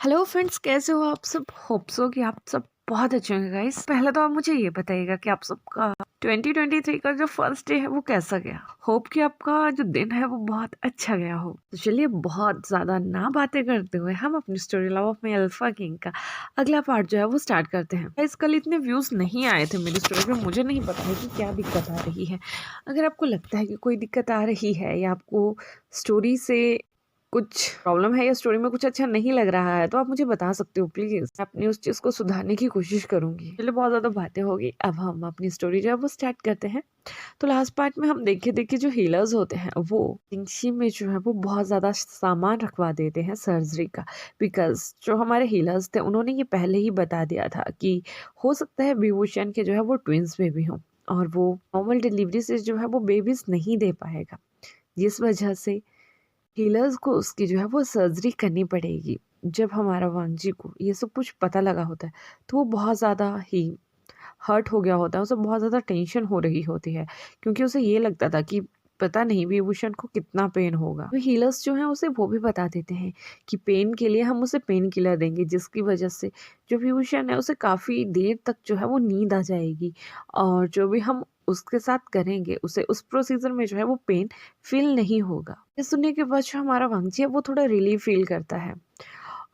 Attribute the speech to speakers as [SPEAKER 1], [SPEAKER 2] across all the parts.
[SPEAKER 1] Hello friends, कैसे हो आप सब। होप सो कि आप सब बहुत अच्छे होंगे गाइस। पहले तो आप मुझे ये बताइएगा कि आप सबका 2023 का जो फर्स्ट डे है वो कैसा गया। होप कि आपका जो दिन है वो बहुत अच्छा गया हो। तो चलिए, बहुत ज्यादा ना बातें करते हुए हम अपनी story love of my alpha king का अगला पार्ट जो है वो स्टार्ट करते हैं। गाइस, कल इतने व्यूज नहीं आए थे मेरी स्टोरी पे। मुझे नहीं पता है कि क्या दिक्कत आ रही है। अगर आपको लगता है कि कोई दिक्कत आ रही है या आपको स्टोरी से कुछ प्रॉब्लम है या स्टोरी में कुछ अच्छा नहीं लग रहा है तो आप मुझे बता सकते हो प्लीज। मैं अपनी उस चीज को सुधारने की कोशिश करूंगी। चलिए, बहुत ज्यादा बातें होगी, अब हम अपनी स्टोरी जो है वो स्टार्ट करते हैं। तो लास्ट पार्ट में हम देखे जो हीलर्स होते हैं वो जिंगशी में जो है वो बहुत ज्यादा सामान रखवा देते हैं सर्जरी का। बिकॉज जो हमारे हीलर्स थे उन्होंने ये पहले ही बता दिया था कि हो सकता है विभूषण के जो है वो ट्विंस बेबी हों और वो नॉर्मल डिलीवरी से जो है वो बेबीज नहीं दे पाएगा, जिस वजह से हीलर्स को उसकी जो है वो सर्जरी करनी पड़ेगी। जब हमारा वांगजी को ये सब कुछ पता लगा होता है तो वो बहुत ज़्यादा ही हर्ट हो गया होता है। उसे बहुत ज़्यादा टेंशन हो रही होती है क्योंकि उसे ये लगता था कि पता नहीं विभूषण को कितना पेन होगा। तो हीलर्स जो है उसे वो भी बता देते हैं कि पेन के लिए हम उसे पेन किलर देंगे, जिसकी वजह से जो विभूषण है उसे काफ़ी देर तक जो है वो नींद आ जाएगी और जो भी हम उसके साथ करेंगे उसे उस प्रोसीजर में जो है वो पेन फील नहीं होगा। ये सुनने के बाद जो हमारा वांगजी है वो थोड़ा रिलीफ फील करता है।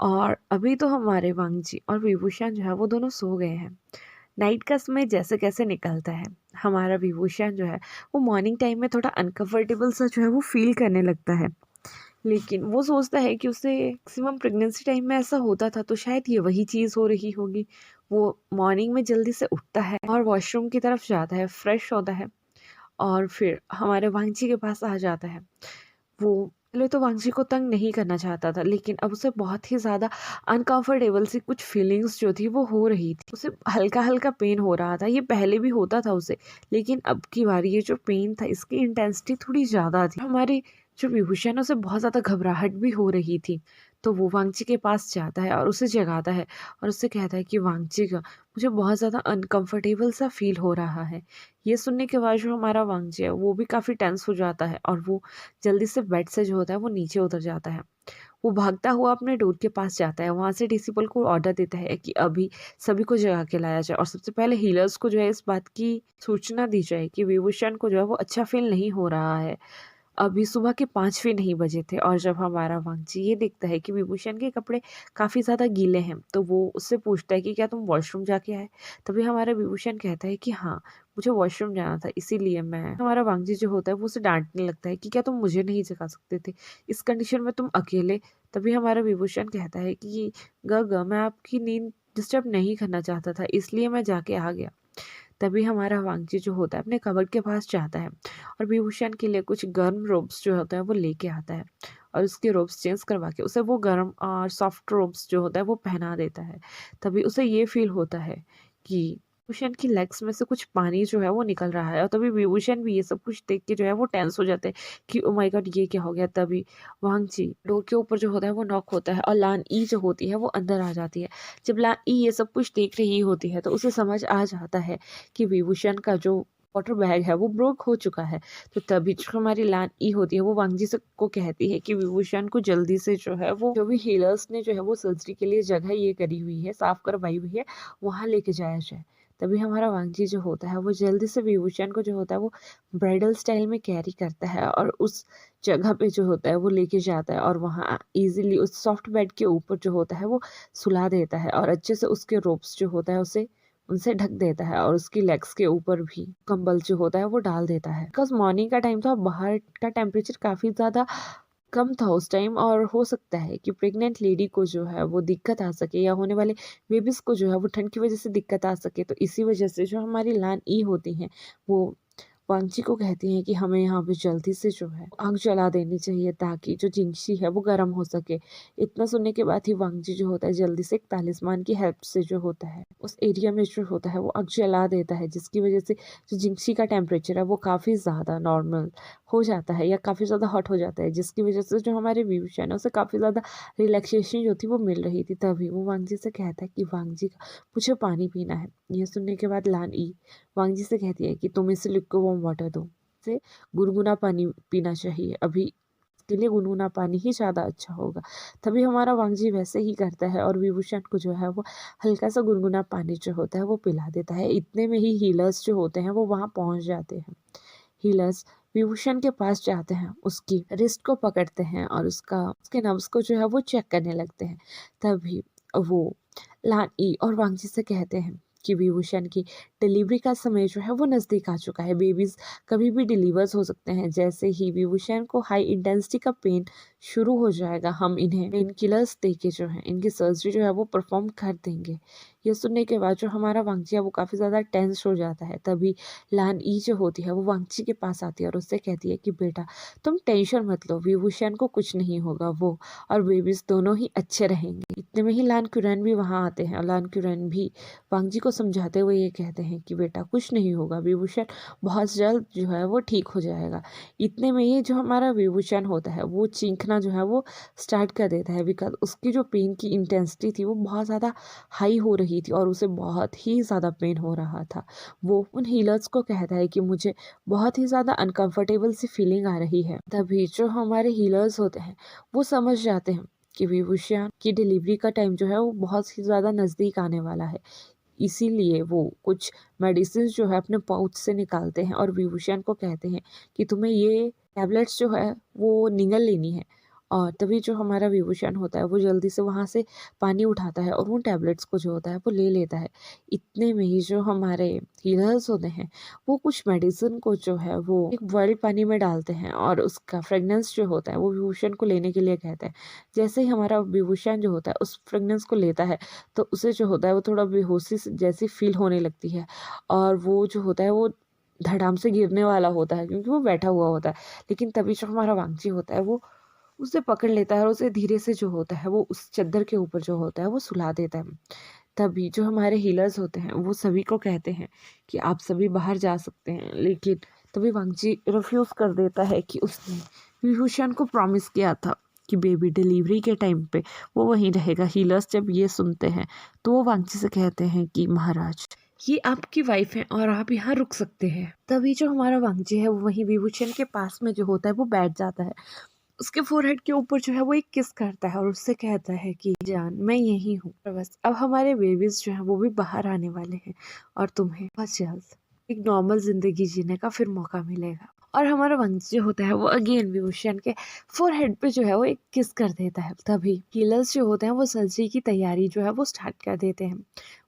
[SPEAKER 1] और अभी तो हमारे वांगजी और विभूषण जो है वो दोनों सो गए हैं। नाइट का समय जैसे कैसे निकलता है, हमारा विभूषण जो है वो मॉर्निंग टाइम में थोड़ा अनकंफर्टेबल सा जो है वो फील करने लगता है। लेकिन वो सोचता है कि उसे मैक्सिमम प्रेगनेंसी टाइम में ऐसा होता था तो शायद ये वही चीज़ हो रही होगी। वो मॉर्निंग में जल्दी से उठता है और वॉशरूम की तरफ जाता है, फ्रेश होता है और फिर हमारे वांगजी के पास आ जाता है। वो पहले तो वांगजी को तंग नहीं करना चाहता था, लेकिन अब उसे बहुत ही ज़्यादा अनकंफर्टेबल सी कुछ फीलिंग्स जो थी वो हो रही थी। उसे हल्का हल्का पेन हो रहा था। ये पहले भी होता था उसे, लेकिन अब की बार ये जो पेन था इसकी इंटेंसिटी थोड़ी ज़्यादा थी। हमारी जो विभूषण है उसे बहुत ज़्यादा घबराहट भी हो रही थी। तो वो वांगजी के पास जाता है और उसे जगाता है और उससे कहता है कि वांगजी का मुझे बहुत ज़्यादा अनकंफर्टेबल सा फील हो रहा है। ये सुनने के बाद जो हमारा वांगजी है वो भी काफ़ी टेंस हो जाता है और वो जल्दी से बेड से जो होता है वो नीचे उतर जाता है। वो भागता हुआ अपने डोर के पास जाता है, वहाँ से डिसिपल को ऑर्डर देता है कि अभी सभी को जगा के लाया जाए और सबसे पहले हीलर्स को जो है इस बात की सूचना दी जाए कि विभूषण को जो है वो अच्छा फील नहीं हो रहा है। अभी सुबह के 5 भी नहीं बजे थे और जब हमारा वांगजी ये देखता है कि विभूषण के कपड़े काफ़ी ज़्यादा गीले हैं तो वो उससे पूछता है कि क्या तुम वॉशरूम जाके आए। तभी हमारा विभूषण कहता है कि हाँ, मुझे वॉशरूम जाना था इसीलिए मैं। हमारा वांगजी जो होता है वो उसे डांटने लगता है कि क्या तुम मुझे नहीं जगा सकते थे इस कंडीशन में, तुम अकेले। तभी हमारा विभूषण कहता है कि मैं आपकी नींद डिस्टर्ब नहीं करना चाहता था इसलिए मैं जाके आ गया। तभी हमारा वांगजी जो होता है अपने कबर्ड के पास जाता है और विभूषण के लिए कुछ गर्म रोब्स जो होता है वो लेके आता है और उसके रोब्स चेंज करवा के उसे वो गर्म और सॉफ्ट रोब्स जो होता है वो पहना देता है। तभी उसे ये फील होता है कि विभूषण की लेग्स में से कुछ पानी जो है वो निकल रहा है और तभी विभूषण भी ये सब कुछ देख के जो है वो टेंस हो जाते हैं कि ओ माय गॉड ये क्या हो गया। तभी वांगजी डोर के ऊपर जो होता है वो नॉक होता है और लान ई जो होती है वो अंदर आ जाती है। जब लान ई ये सब कुछ देख रही होती है तो उसे समझ आ जाता है कि विभूषण का जो वाटर बैग है वो ब्रोक हो चुका है। तो तभी जो हमारी लान ई होती है वो वांगजी से को कहती है कि विभूषण को जल्दी से जो है वो जो भी हीलर्स ने जो है वो सर्जरी के लिए जगह ये करी हुई है, साफ करवाई हुई है, वहां लेके जाया जाए। तभी हमारा वांगजी जो होता है वो जल्दी से विभूषण को जो होता है वो ब्राइडल स्टाइल में कैरी करता है और उस जगह पे जो होता है वो लेके जाता है और वहाँ इजीली उस सॉफ्ट बेड के ऊपर जो होता है वो सुला देता है और अच्छे से उसके रोप्स जो होता है उसे उनसे ढक देता है और उसकी लेग्स के ऊपर भी कंबल जो होता है वो डाल देता है। बिकॉज मॉर्निंग का टाइम था, बाहर का टेम्परेचर काफ़ी ज़्यादा कम था उस टाइम और हो सकता है कि प्रेग्नेंट लेडी को जो है वो दिक्कत आ सके या होने वाले बेबीज को जो है वो ठंड की वजह से दिक्कत आ सके। तो इसी वजह से जो हमारी लान ई होती हैं वो वांगची को कहती हैं कि हमें यहाँ पे जल्दी से जो है आग जला देनी चाहिए ताकि जो जिंगशी है वो गर्म हो सके। इतना सुनने के बाद ही वांगची जो होता है जल्दी से एक तालिस्मान की हेल्प से जो होता है उस एरिया में जो होता है वो आग जला देता है, जिसकी वजह से जो जिंगशी का टेम्परेचर है वो काफ़ी ज़्यादा नॉर्मल हो जाता है या काफ़ी ज़्यादा हॉट हो जाता है, जिसकी वजह से जो हमारे विभूषण है उसे काफ़ी ज़्यादा रिलैक्सेशन जो थी वो मिल रही थी। तभी वो वांगजी से कहता है कि वांगजी का मुझे पानी पीना है। यह सुनने के बाद लान ई वांगजी से कहती है कि तुम इसे लिक्विड वार्म वाटर दो, इसे गुनगुना पानी पीना चाहिए, अभी के लिए गुनगुना पानी ही ज़्यादा अच्छा होगा। तभी हमारा वांगजी वैसे ही करता है और विभूषण को जो है वो हल्का सा गुनगुना पानी जो होता है वो पिला देता है। इतने में ही हीलर्स जो होते हैं वो वहाँ पहुँच जाते हैं। हीलर्स विभूषण के पास जाते हैं, उसकी रिस्ट को पकड़ते हैं और उसके नब्ज को जो है वो चेक करने लगते हैं। तभी वो लान ई और वांगजी से कहते हैं कि विभूषण की डिलीवरी का समय जो है वो नज़दीक आ चुका है। बेबीज़ कभी भी डिलीवर्स हो सकते हैं। जैसे ही विभूषण को हाई इंटेंसिटी का पेन शुरू हो जाएगा, हम इन्हें पेन किलर्स दे के जो है इनकी सर्जरी जो है वो परफॉर्म कर देंगे। ये सुनने के बाद जो हमारा वांगजी है वो काफ़ी ज़्यादा टेंस हो जाता है। तभी लान ई जो होती है वो वांगजी के पास आती है और उससे कहती है कि बेटा तुम टेंशन मत लो, विभूषण को कुछ नहीं होगा, वो और बेबीज दोनों ही अच्छे रहेंगे। इतने में ही लान क्यूरन भी वहाँ आते हैं और लान क्यूरन भी वांगजी को समझाते हुए ये कहते हैं कि बेटा कुछ नहीं होगा, विभूषण बहुत जल्द जो है वो ठीक हो जाएगा। इतने में ये जो हमारा विभूषण होता है वो चीखना जो है वो स्टार्ट कर देता है, बिकॉज उसकी जो पेन की इंटेंसिटी थी वो बहुत ज़्यादा हाई हो रही थी और उसे बहुत ही ज़्यादा पेन हो रहा था। वो उन हीलर्स को कहता है कि मुझे बहुत ही ज़्यादा अनकंफर्टेबल सी फीलिंग आ रही है। तभी जो हमारे हीलर्स होते हैं वो समझ जाते हैं कि विभूषण की डिलीवरी का टाइम जो है वो बहुत ही ज़्यादा नज़दीक आने वाला है। इसीलिए वो कुछ मेडिसिन जो है अपने पाउच से निकालते हैं और विभूषण को कहते हैं कि तुम्हें ये टैबलेट्स जो है वो निगल लेनी है। और तभी जो हमारा विभूषण होता है वो जल्दी से वहाँ से पानी उठाता है और उन टैबलेट्स को जो होता है वो ले लेता है। इतने में ही जो हमारे हीलर्स होते हैं वो कुछ मेडिसिन को जो है वो एक बॉइल्ड पानी में डालते हैं और उसका फ्रेगनेंस जो होता है वो विभूषण को लेने के लिए कहते हैं। जैसे ही हमारा विभूषण जो होता है उस फ्रेगनेंस को लेता है तो उसे जो होता है वो थोड़ा बेहोशी जैसी फील होने लगती है और वो जो होता है वो धड़ाम से गिरने वाला होता है क्योंकि वो बैठा हुआ होता है। लेकिन तभी जो हमारा वांगजी होता है वो उसे पकड़ लेता है और उसे धीरे से जो होता है वो उस चद्दर के ऊपर जो होता है वो सुला देता है। तभी जो हमारे हीलर्स होते हैं वो सभी को कहते हैं कि आप सभी बाहर जा सकते हैं, लेकिन तभी वांगजी रिफ्यूज़ कर देता है कि उसने विभूषण को प्रॉमिस किया था कि बेबी डिलीवरी के टाइम पे वो वहीं रहेगा। हीलर्स जब ये सुनते हैं तो वो वांगजी से कहते हैं कि महाराज ये आपकी वाइफ है और आप यहाँ रुक सकते हैं। तभी जो हमारा वांगजी है वो वहीं विभूषण के पास में जो होता है वो बैठ जाता है। उसके फोरहेड के ऊपर जो है वो एक किस करता है और उससे कहता है कि जान मैं यही हूँ, और बस अब हमारे बेबीज जो है वो भी बाहर आने वाले हैं और तुम्हें बहुत जल्द एक नॉर्मल जिंदगी जीने का फिर मौका मिलेगा। और हमारा वंश जो होता है वो अगेन विभूषण के फोरहेड पे जो है वो एक किस कर देता है। तभी हीलर्स जो होते हैं वो सर्जरी की तैयारी जो है वो स्टार्ट कर देते हैं।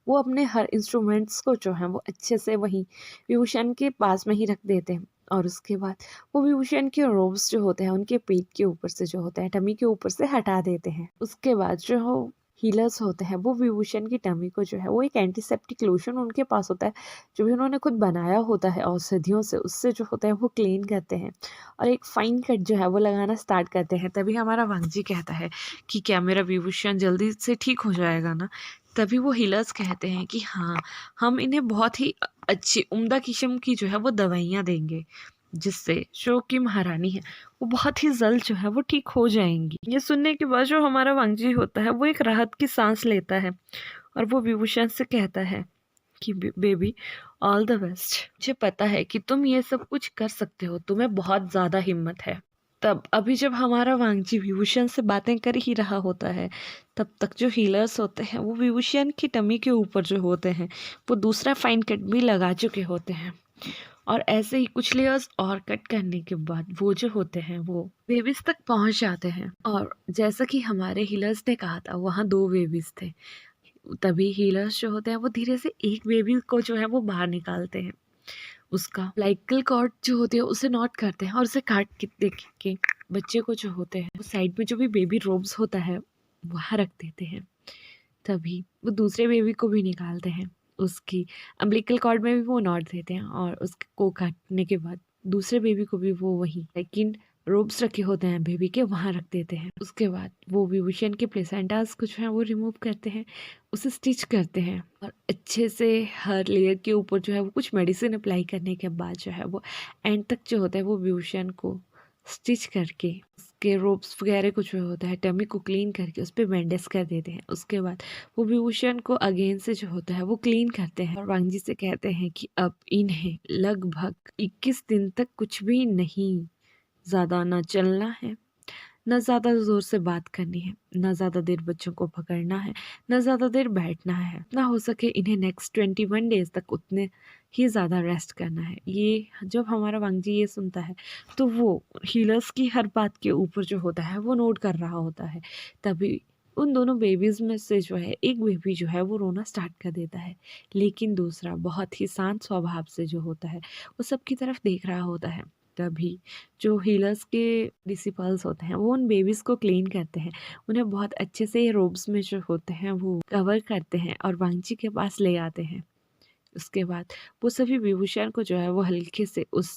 [SPEAKER 1] वो अपने हर इंस्ट्रूमेंट्स को जो है वो अच्छे से वहीं विभूषण के पास में ही रख देते हैं और उसके बाद वो विभूषण के रोब्स जो होते हैं उनके पेट के ऊपर से जो होता है टमी के ऊपर से हटा देते हैं। उसके बाद जो हो हीलर्स होते हैं वो विभूषण की टमी को जो है वो एक एंटीसेप्टिक लोशन उनके पास होता है जो भी उन्होंने खुद बनाया होता है औषधियों से, उससे जो होता है वो क्लीन करते हैं और एक फाइन कट जो है वो लगाना स्टार्ट करते हैं। तभी हमारा वांगजी कहता है कि क्या मेरा विभूषण जल्दी से ठीक हो जाएगा ना। तभी वो हीलर्स कहते हैं कि हाँ, हम इन्हें बहुत ही अच्छी उम्दा किस्म की जो है वो दवाइयाँ देंगे जिससे जो कि महारानी है वो बहुत ही जल्द जो है वो ठीक हो जाएंगी। ये सुनने के बाद जो हमारा वांगजी होता है वो एक राहत की सांस लेता है और वो विभूषण से कहता है कि बेबी ऑल द बेस्ट, मुझे पता है कि तुम ये सब कुछ कर सकते हो, तुम्हें बहुत ज़्यादा हिम्मत है। तब अभी जब हमारा वांगजी विभूषण से बातें कर ही रहा होता है तब तक जो हीलर्स होते हैं वो विभूषण की टमी के ऊपर जो होते हैं वो दूसरा फाइन कट भी लगा चुके होते हैं और ऐसे ही कुछ लेयर्स और कट करने के बाद वो जो होते हैं वो बेबीज तक पहुंच जाते हैं। और जैसा कि हमारे हीलर्स ने कहा था वहाँ 2 बेबीज थे। तभी हीलर्स जो होते हैं वो धीरे से एक बेबी को जो है वो बाहर निकालते हैं, उसका लाइकल कॉर्ड जो होती है उसे नॉट करते हैं और उसे काट के देख के बच्चे को जो होते हैं वो साइड में जो भी बेबी रोब्स होता है वहाँ रख देते हैं। तभी वो दूसरे बेबी को भी निकालते हैं, उसकी अम्बिलिकल कॉर्ड में भी वो नॉट देते हैं और उसको काटने के बाद दूसरे बेबी को भी वो वही लेकिन रोब्स रखे होते हैं बेबी के वहाँ रख देते हैं। उसके बाद वो विभूषण के प्लेसेंटास कुछ है वो रिमूव करते हैं, उसे स्टिच करते हैं और अच्छे से हर लेयर के ऊपर जो है वो कुछ मेडिसिन अप्लाई करने के बाद जो है वो एंड तक जो होता है वो विभूषण को स्टिच करके उसके रोब्स वगैरह कुछ होता है टमी को क्लीन करके उस पर बैंडेज कर देते हैं। उसके बाद वो विभूषण को अगेन से जो होता है वो क्लीन करते हैं और वांगजी से कहते हैं कि अब इन्हें लगभग 21 दिन तक कुछ भी नहीं ज़्यादा ना चलना है ना ज़्यादा ज़ोर से बात करनी है, ना ज़्यादा देर बच्चों को पकड़ना है, ना ज़्यादा देर बैठना है, ना हो सके इन्हें नेक्स्ट 21 डेज़ तक उतने ही ज़्यादा रेस्ट करना है। ये जब हमारा वांगजी ये सुनता है तो वो हीलर्स की हर बात के ऊपर जो होता है वो नोट कर रहा होता है। तभी उन दोनों बेबीज़ में से जो है एक बेबी जो है वो रोना स्टार्ट कर देता है, लेकिन दूसरा बहुत ही शांत स्वभाव से जो होता है वो सबकी तरफ देख रहा होता है। तभी जो हीलर्स के डिसिपल्स होते हैं वो उन बेबीज़ को क्लीन करते हैं, उन्हें बहुत अच्छे से रोब्स में जो होते हैं वो कवर करते हैं और वांगची के पास ले आते हैं। उसके बाद वो सभी विभूषण को जो है वो हल्के से उस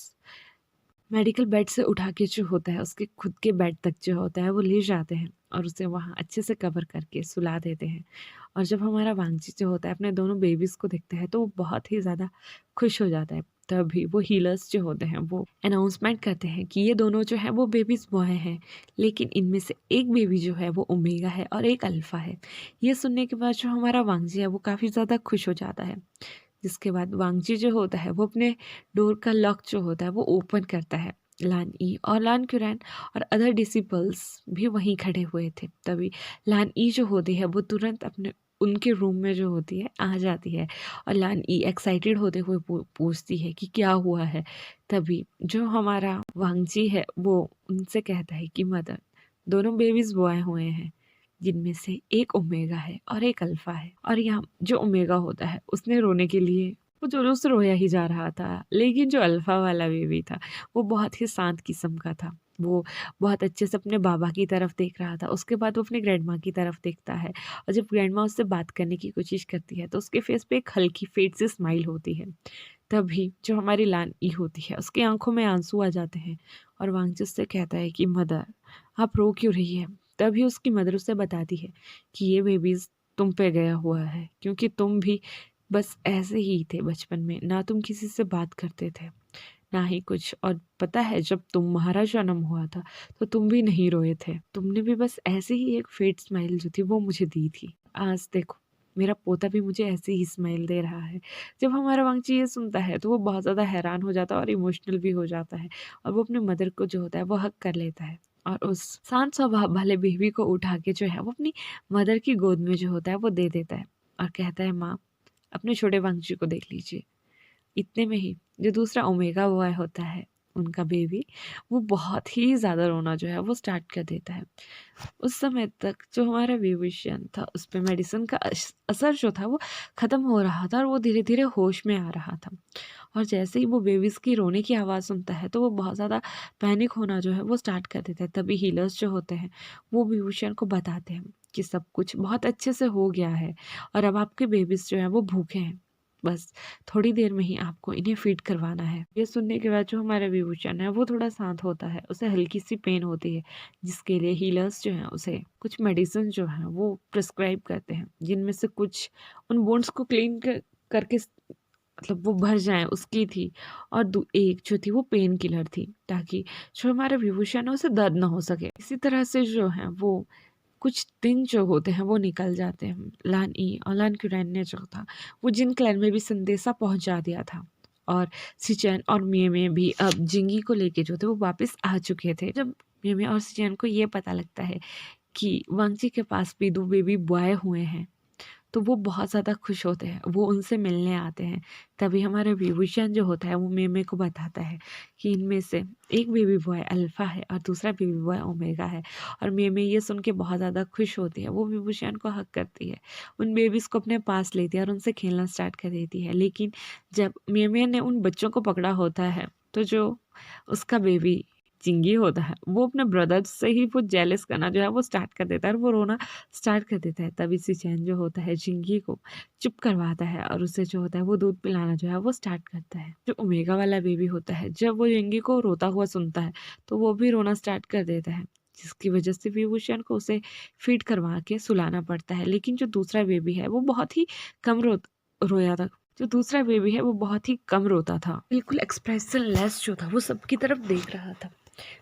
[SPEAKER 1] मेडिकल बेड से उठा के जो होता है उसके खुद के बेड तक जो होता है वो ले जाते हैं और उसे वहाँ अच्छे से कवर करके सुला देते हैं। और जब हमारा वांगजी जो होता है अपने दोनों बेबीज़ को देखता है तो वो बहुत ही ज़्यादा खुश हो जाता है। तभी वो हीलर्स जो होते हैं वो अनाउंसमेंट करते हैं कि ये दोनों जो है वो बेबीज़ बॉय हैं, लेकिन इनमें से एक बेबी जो है वो ओमेगा है और एक अल्फ़ा है। ये सुनने के बाद जो हमारा वांगजी है वो काफ़ी ज़्यादा खुश हो जाता है। जिसके बाद वांगजी जो होता है वो अपने डोर का लॉक जो होता है वो ओपन करता है। लान ई और लान क्यूरैन और अदर डिसिपल्स भी वहीं खड़े हुए थे। तभी लान ई जो होती है वो तुरंत अपने उनके रूम में जो होती है आ जाती है और लान ई एक्साइटेड होते हुए पूछती है कि क्या हुआ है। तभी जो हमारा वांगजी है वो उनसे कहता है कि मदर, दोनों बेबीज बॉय हुए हैं, जिनमें से एक ओमेगा है और एक अल्फा है। और यहाँ जो ओमेगा होता है उसने रोने के लिए वो जुलूस से रोया ही जा रहा था, लेकिन जो अल्फा वाला बेबी था वो बहुत ही शांत किस्म का था। वो बहुत अच्छे से अपने बाबा की तरफ देख रहा था। उसके बाद वो अपने ग्रैंडमा की तरफ देखता है और जब ग्रैंडमा उससे बात करने की कोशिश करती है तो उसके फेस पे एक हल्की फेट से स्माइल होती है। तभी जो हमारी लान ई होती है उसकी आंखों में आंसू आ जाते हैं और वांगजू से कहता है कि मदर, आप रो क्यों रही है। तभी उसकी मदर उसे बताती है कि ये बेबीज तुम पे गया हुआ है, क्योंकि तुम भी बस ऐसे ही थे बचपन में, ना तुम किसी से बात करते थे ना ही कुछ। और पता है जब तुम्हारा जन्म हुआ था तो तुम भी नहीं रोए थे, तुमने भी बस ऐसे ही एक फेट स्माइल जो थी वो मुझे दी थी। आज देखो मेरा पोता भी मुझे ऐसे ही स्माइल दे रहा है। जब हमारा वांगची ये सुनता है तो वो बहुत ज़्यादा हैरान हो जाता है और इमोशनल भी हो जाता है और वो अपने मदर को जो होता है वो हक कर लेता है और उस शांत स्वभाव वाले बेबी को उठा के जो है वो अपनी मदर की गोद में जो होता है वो दे देता है और कहता है, माँ, अपने छोटे वांगची को देख लीजिए। इतने में ही जो दूसरा ओमेगा बॉय होता है उनका बेबी, वो बहुत ही ज़्यादा रोना जो है वो स्टार्ट कर देता है। उस समय तक जो हमारा विभूषण था उस पे मेडिसिन का असर जो था वो ख़त्म हो रहा था और वो धीरे धीरे होश में आ रहा था। और जैसे ही वो बेबीज़ की रोने की आवाज़ सुनता है तो वो बहुत ज़्यादा पैनिक होना जो है वो स्टार्ट कर देता है। तभी हीलर्स जो होते हैं वो विभूषण को बताते हैं कि सब कुछ बहुत अच्छे से हो गया है और अब आपके बेबीज़ जो हैं वो भूखे हैं, बस थोड़ी देर में ही आपको इन्हें फीड करवाना है। ये सुनने के बाद जो हमारा विभूषण है वो थोड़ा शांत होता है, उसे हल्की सी पेन होती है, जिसके लिए हीलर्स जो हैं उसे कुछ मेडिसिन जो हैं वो प्रिस्क्राइब करते हैं, जिनमें से कुछ उन बोन्स को क्लीन करके मतलब वो भर जाएं उसकी थी, और एक जो थी वो पेन किलर थी, ताकि जो हमारा विभूषण है उसे दर्द ना हो सके। इसी तरह से जो है वो कुछ दिन जो होते हैं वो निकल जाते हैं। लान ई और लान क्यूरैन ने जो था वो जिन क्लैन में भी संदेशा पहुंचा दिया था और सिचैन और मिये भी अब जिंगी को लेके जो थे वो वापस आ चुके थे। जब मिये और सिचैन को ये पता लगता है कि वांगची के पास भी 2 बेबी बॉय हुए हैं तो वो बहुत ज़्यादा खुश होते हैं, वो उनसे मिलने आते हैं। तभी हमारा विभूषण जो होता है वो मेमे को बताता है कि इनमें से एक बेबी बॉय अल्फ़ा है और दूसरा बेबी बॉय ओमेगा है। और मेमे ये सुन के बहुत ज़्यादा खुश होती है, वो विभूषण को हक करती है, उन बेबीज़ को अपने पास लेती है और उनसे खेलना स्टार्ट कर देती है। लेकिन जब मेमे ने उन बच्चों को पकड़ा होता है तो जो उसका बेबी चिंगी होता है वो अपने ब्रदर से ही वो जेलस करना जो है वो स्टार्ट कर देता है और वो रोना स्टार्ट कर देता है। तभी सिचैन जो होता है चिंगी को चुप करवाता है और उसे जो होता है वो दूध पिलाना जो है वो स्टार्ट करता है। जो ओमेगा वाला बेबी होता है जब वो चिंगी को रोता हुआ सुनता है तो वो भी रोना स्टार्ट कर देता है, जिसकी वजह से विभूषण को उसे फीड करवा के सुलाना पड़ता है। लेकिन जो दूसरा बेबी है वो बहुत ही कम रोया था। जो दूसरा बेबी है वो बहुत ही कम रोता था, बिल्कुल एक्सप्रेशन लेस जो था वो सबकी तरफ देख रहा था।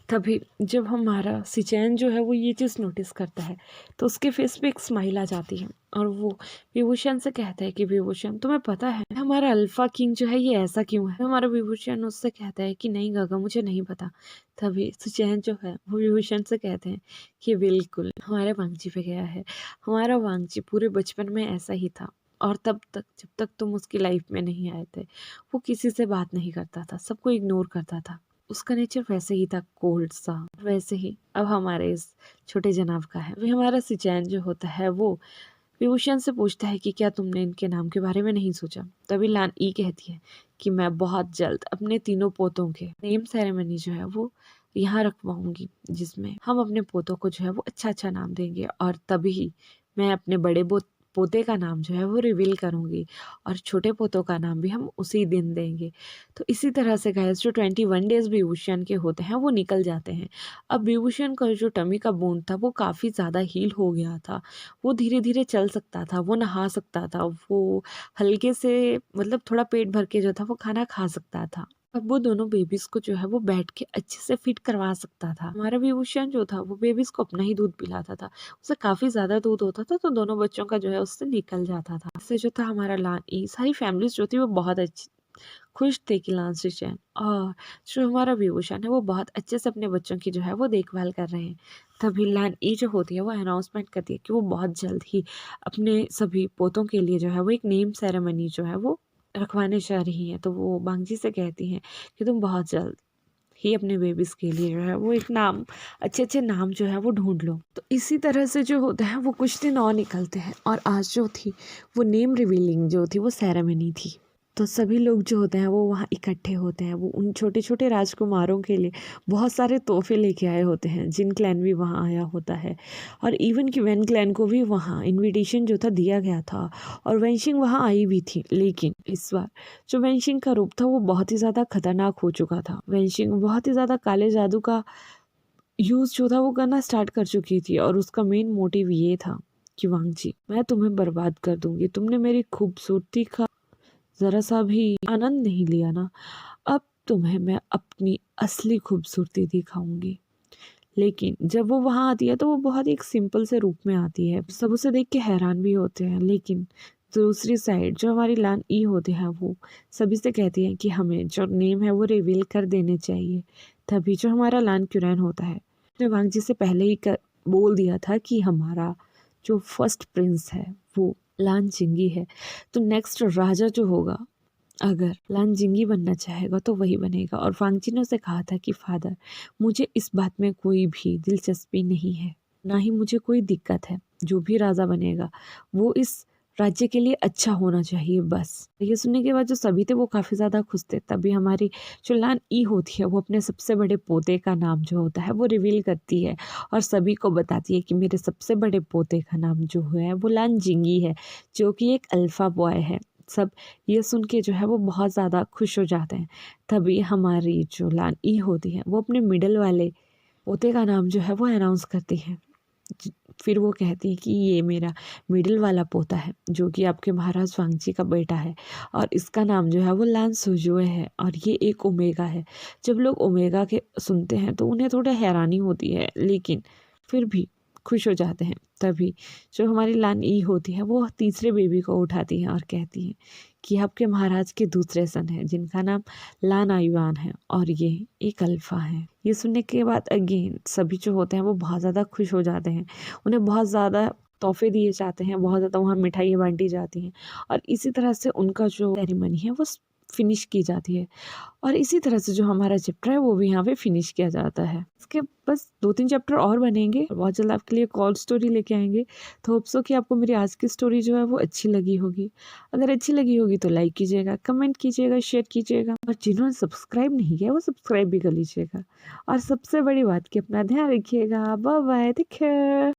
[SPEAKER 1] तभी जब हमारा सिचैन जो है वो ये चीज़ नोटिस करता है तो उसके फेस पे एक स्माइल आ जाती है और वो विभूषण से कहता है कि विभूषण तुम्हें पता है हमारा अल्फा किंग जो है ये ऐसा क्यों है। हमारा विभूषण उससे कहता है कि नहीं गगा मुझे नहीं पता। तभी सुचैन जो है वो विभूषण से कहते हैं कि बिल्कुल हमारे वांगजी पे गया है। हमारा वांगजी पूरे बचपन में ऐसा ही था और तब तक जब तक तुम उसकी लाइफ में नहीं आए थे वो किसी से बात नहीं करता था, सबको इग्नोर करता था। उसका नेचर वैसे ही था, कोल्ड सा। वैसे ही अब हमारे इस छोटे जनाब का है। वे हमारा सिचैन जो होता है वो विभूषण से पूछता है कि क्या तुमने इनके नाम के बारे में नहीं सोचा। तभी लान ई कहती है कि मैं बहुत जल्द अपने तीनों पोतों के नेम सेरेमनी जो है वो यहाँ रखवाऊंगी, जिसमें हम अपने पोतों को जो है वो अच्छा अच्छा नाम देंगे और तभी मैं अपने बड़े पोते का नाम जो है वो रिवील करूंगी और छोटे पोतों का नाम भी हम उसी दिन देंगे। तो इसी तरह से गाइस जो 21 डेज विभूषण के होते हैं वो निकल जाते हैं। अब विभूषण का जो टमी का बोन था वो काफ़ी ज़्यादा हील हो गया था। वो धीरे धीरे चल सकता था, वो नहा सकता था, वो हल्के से मतलब थोड़ा पेट भर के जो था वो खाना खा सकता था। अब वो दोनों बेबीज को जो है वो बैठ के अच्छे से फिट करवा सकता था। हमारा विभूषण जो था वो बेबीज को अपना ही दूध पिलाता था। उसे काफी ज्यादा दूध होता था तो दोनों बच्चों का जो है उससे निकल जाता था। इससे जो था हमारा लान ई सारी फैमिलीज जो थी वो बहुत अच्छी खुश थे कि लान सिचैन और जो हमारा विभूषण है वो बहुत अच्छे से अपने बच्चों की जो है वो देखभाल कर रहे हैं। तभी लान ई जो होती है वो अनाउंसमेंट करती है कि वो बहुत जल्द ही अपने सभी पोतों के लिए जो है वो एक नेम सेरेमनी जो है वो रखवाने जा रही हैं। तो वो बांगजी से कहती हैं कि तुम बहुत जल्द ही अपने बेबीज के लिए जो है वो एक नाम अच्छे अच्छे नाम जो है वो ढूंढ लो। तो इसी तरह से जो होता है वो कुछ दिन और निकलते हैं और आज जो थी वो नेम रिवीलिंग जो थी वो सेरेमनी थी। तो सभी लोग जो होते हैं वो वहाँ इकट्ठे होते हैं। वो उन छोटे छोटे राजकुमारों के लिए बहुत सारे तोहफे लेके आए होते हैं। जिन क्लैन भी वहाँ आया होता है और इवन कि वेन क्लैन को भी वहाँ इनविटेशन जो था दिया गया था और वेनशिंग वहाँ आई भी थी। लेकिन इस बार जो वेनशिंग का रूप था वो बहुत ही ज़्यादा खतरनाक हो चुका था। वेनशिंग बहुत ही ज़्यादा काले जादू का यूज़ जो था वो करना स्टार्ट कर चुकी थी और उसका मेन मोटिव ये था कि वांगजी मैं तुम्हें बर्बाद कर दूंगी। तुमने मेरी खूबसूरती का ज़रा सा भी आनंद नहीं लिया ना, अब तुम्हें मैं अपनी असली खूबसूरती दिखाऊंगी। लेकिन जब वो वहाँ आती है तो वो बहुत एक सिंपल से रूप में आती है। सब उसे देख के हैरान भी होते हैं। लेकिन दूसरी साइड जो हमारी लान ई होते हैं वो सभी से कहती हैं कि हमें जो नेम है वो रिवील कर देने चाहिए। तभी जो हमारा लान क्यूरैन होता है उसने वांगजी से पहले ही बोल दिया था कि हमारा जो फर्स्ट प्रिंस है वो लान जिंगी है। तो नेक्स्ट राजा जो होगा अगर लान जिंगी बनना चाहेगा तो वही बनेगा। और वांगजी ने उसे कहा था कि फादर मुझे इस बात में कोई भी दिलचस्पी नहीं है, ना ही मुझे कोई दिक्कत है। जो भी राजा बनेगा वो इस राज्य के लिए अच्छा होना चाहिए बस। ये सुनने के बाद जो सभी थे वो काफ़ी ज़्यादा खुश थे। तभी हमारी जो लान ई होती है वो अपने सबसे बड़े पोते का नाम जो होता है वो रिवील करती है और सभी को बताती है कि मेरे सबसे बड़े पोते का नाम जो है वो लान जिंगी है, जो कि एक अल्फ़ा बॉय है। सब ये सुन के जो है वो बहुत ज़्यादा खुश हो जाते हैं। तभी हमारी जो लान ई होती है वो अपने मिडल वाले पोते का नाम जो है वो अनाउंस करती है। फिर वो कहती है कि ये मेरा मिडिल वाला पोता है जो कि आपके महाराज वांगजी का बेटा है और इसका नाम जो है वो लान सुजुए है और ये एक ओमेगा है। जब लोग ओमेगा के सुनते हैं तो उन्हें थोड़ा हैरानी होती है लेकिन फिर भी खुश हो जाते हैं। तभी जो हमारी लान ई होती है वो तीसरे बेबी को उठाती है और कहती है कि आपके महाराज के दूसरे सन है जिनका नाम लान आयुआन है और ये एक अल्फा है। ये सुनने के बाद अगेन सभी जो होते हैं वो बहुत ज़्यादा खुश हो जाते हैं। उन्हें बहुत ज़्यादा तोहफे दिए जाते हैं, बहुत ज़्यादा वहाँ मिठाइयाँ बांटी जाती हैं और इसी तरह से उनका जो सेरेमनी है वो फिनिश की जाती है। और इसी तरह से जो हमारा चैप्टर है वो भी यहाँ पे फिनिश किया जाता है। इसके बस 2-3 चैप्टर और बनेंगे, बहुत जल्द आपके लिए कॉल स्टोरी लेके आएंगे। तो होप सो कि आपको मेरी आज की स्टोरी जो है वो अच्छी लगी होगी। अगर अच्छी लगी होगी तो लाइक कीजिएगा, कमेंट कीजिएगा, शेयर कीजिएगा और जिन्होंने सब्सक्राइब नहीं किया वो सब्सक्राइब भी कर लीजिएगा। और सबसे बड़ी बात कि अपना ध्यान रखिएगा। Bye bye, take care.